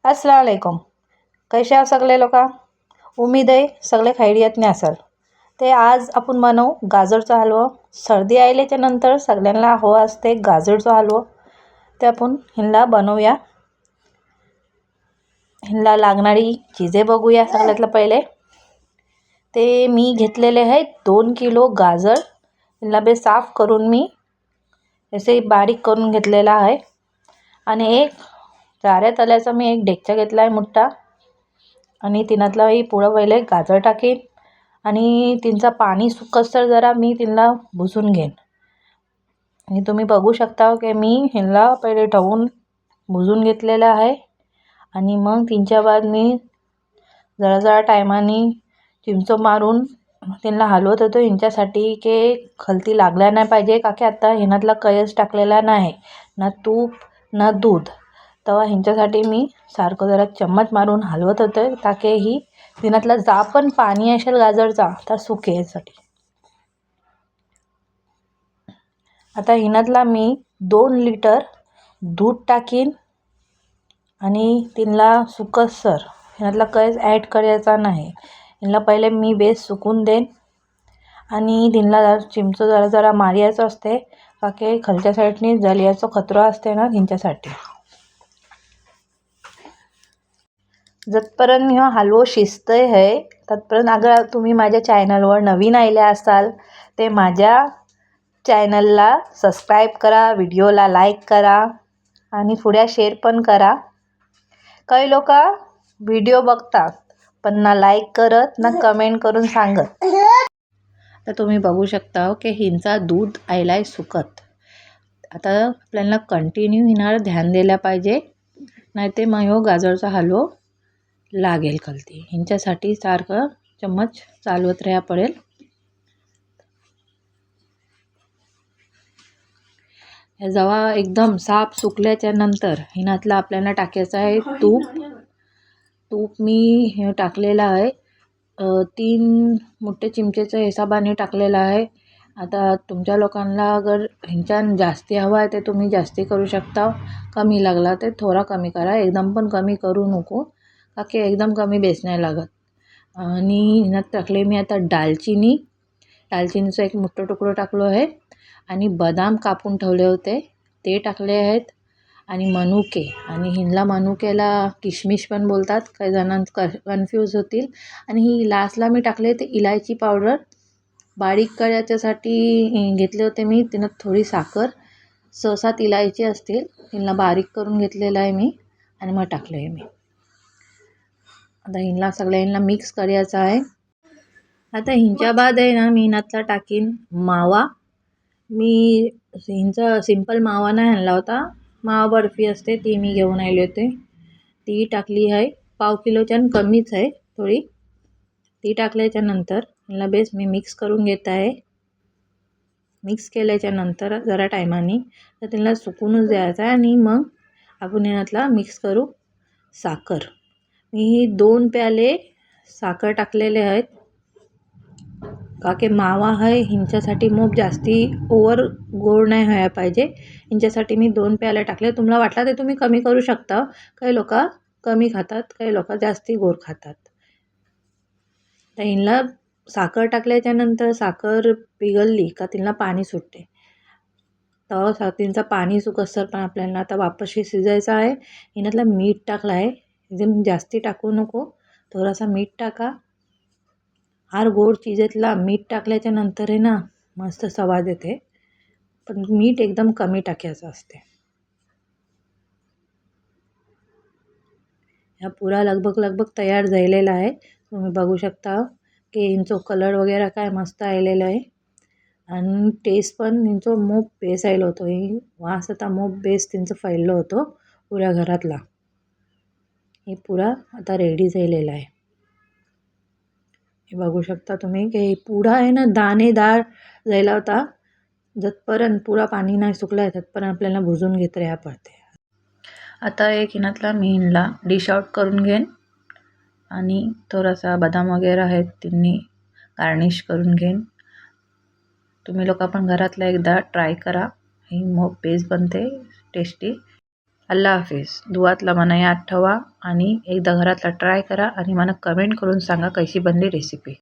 अस्सलाम वालेकुम. कसे आहात सगळे लोक? उम्मीद आहे सगळे खैरियतने असाल. ते आज आपण बनवू गाजरचा हलवा. सर्दी आल्याच्या नंतर सगळ्यांना हवा असते गाजरचा हलवा. ते आपण ह्याला बनवूया. ह्याला लागणारी चीजे बघूया. सगळ्यातलं पहिले ते मी घेतलेले आहेत 2 किलो गाजर. ह्याला बे साफ करून मी असे बारीक करून घेतलेला आहे. आणि एक जाऱ्या तल्याचा मी एक डेक्चा घेतला आहे मोठा. आणि तिनातलाही पुढं पहिले गाजर टाकीन आणि तिचं पाणी सुकसर जरा मी तिला भुसून घेईन. आणि तुम्ही बघू शकता की मी ह्याला पहिले ठेवून भुजून घेतलेलं आहे. आणि मग तिच्या बाद मी जरा जरा टायमाने चिमचो मारून त्यांना हलवत होतो ह्यांच्यासाठी की खलती लागल्या नाही पाहिजे. का की आता ह्यातला कयस टाकलेला नाही, ना तूप ना दूध. तेव्हा ह्यांच्यासाठी मी सारखं जरा चम्मच मारून हलवत होते ताकी ही तिनातला जा पण पाणी असेल गाजरचा तर सुकेसाठी. आता हिनातला मी 2 लिटर दूध टाकीन आणि तिला सुकसर ह्यातला कयस ॲड करायचा नाही. ह्याला पहिले मी बेस सुकून देईन आणि तिला जरा चिमचो जरा जरा मारायचं असते का की खालच्या साईडनी जलियाचा खतरा असते ना ह्यांच्यासाठी. जतपर्यंत हा हलवो शिजतोय आहे तत्पर्यंत अगर तुम्ही माझ्या चॅनलवर नवीन आले असाल ते माझ्या चॅनलला सबस्क्राईब करा, व्हिडिओला लाईक करा आणि पुढे शेअर पण करा. काही लोक व्हिडिओ बघतात पण ना लाईक करत ना कमेंट करून सांगत. तर तुम्ही बघू शकता की हिंचा दूध आयलाय सुकत. आता आपल्याला कंटिन्यू हिनावर ध्यान द्यायला पाहिजे, नाही ते मग गाजरचा हलवा लागेल खलती. ह्यांच्यासाठी सारखं चम्मच चालवत राहा पडेल. जेव्हा एकदम साफ सुकल्याच्या नंतर हिनातला आपल्याला टाकायचं आहे तूप. तूप मी हे टाकलेलं आहे 3 मोठे चिमचेच्या हिशोबाने टाकलेलं आहे. आता तुमच्या लोकांना अगर ह्यांच्यानं जास्ती हवा आहे ते तुम्ही जास्ती करू शकता, कमी लागला ते थोडा कमी करा. एकदम पण कमी करू नको का की एकदम कमी बेस नाही लागत. आणि ह्यात टाकले मी आता दालचिनीचा एक मोठा तुकडा टाकलो आहे. आणि बदाम कापून ठेवले होते ते टाकले आहेत. आणि मनुके, आणि ह्याला मनुक्याला किशमिश पण बोलतात, काही जणांना कन्फ्यूज होतील. आणि ही लास्टला मी टाकले ते इलायची पावडर बारीक करायच्यासाठी घेतले होते मी. तिनं थोडी साखर 6-7 इलायची असतील ह्याला बारीक करून घेतलेलं आहे मी आणि मग टाकलं आहे मी. आता ह्याला सगळ्यांना मिक्स करायचं आहे. आता ह्यांच्या बाद आहे ना मी ह्यातला टाकीन मावा. मी ह्यांचा सिंपल मावा नाही आणला होता, मावा बर्फी असते ती मी घेऊन आले होते. ती टाकली आहे 1/2 किलोच्या कमीच आहे थोडी. ती टाकल्याच्या नंतर ह्याला बेस मी मिक्स करून घेत आहे. मिक्स केल्याच्या नंतर जरा टायमाने तर त्याला सुकूनच द्यायचं आहे. आणि मग आपण ह्यातला मिक्स करू साखर. मी 2 प्याले साखर टाकलेले आहेत का की मावा आहे ह्यांच्यासाठी मग जास्ती ओव्हर गोड नाही व्हायला पाहिजे. ह्यांच्यासाठी मी 2 प्याले टाकले. तुम्हाला वाटला ते तुम्ही कमी करू शकता. काही लोक कमी खातात, काही लोक जास्ती गोड खातात. तर ह्याला साखर टाकल्याच्या नंतर साखर पिघलली का तिला पाणी सुटते. तर तिचं पाणी सुकसर पण आपल्याला आता वापस शिजायचं आहे. ह्यातलं मीठ टाकलं आहे, एकदम जास्ती टाकू नको, थोडासा मीठ टाका. हर गोड चीजेतला मीठ टाकल्याच्या नंतर आहे ना मस्त स्वाद येते, पण मीठ एकदम कमी टाकायचं असते. ह्या पुरा लगभग तयार झालेला आहे. तुम्ही बघू शकता की ह्यांचा कलर वगैरे काय मस्त आलेलं आहे. आणि टेस्ट पण ह्यांचं मोप बेस आलं होतं. वास आता मोप बेस त्यांचं फैललं होतं पुऱ्या घरातला. हे पुरा आता रेडी झालेला आहे. हे बघू शकता तुम्ही की पुढा आहे ना दाणेदार झाला होता. जतपर्यंत पुरा पाणी नाही सुकलं आहे तत्पर्यंत आपल्याला भुजून घेत राहायला पडते. आता एक हिनातला मी ह्याला डिश आउट करून घेईन आणि थोडासा बदाम वगैरे आहेत त्यांनी गार्निश करून घेईन. तुम्ही लोक पण घरातला एकदा ट्राय करा, ही मग बेस बनते टेस्टी. अल्ला हाफिज. दुआतला मना याद ठेवा आणि एकदा घरातला ट्राय करा आणि मला कमेंट करून सांगा कशी बनली रेसिपी.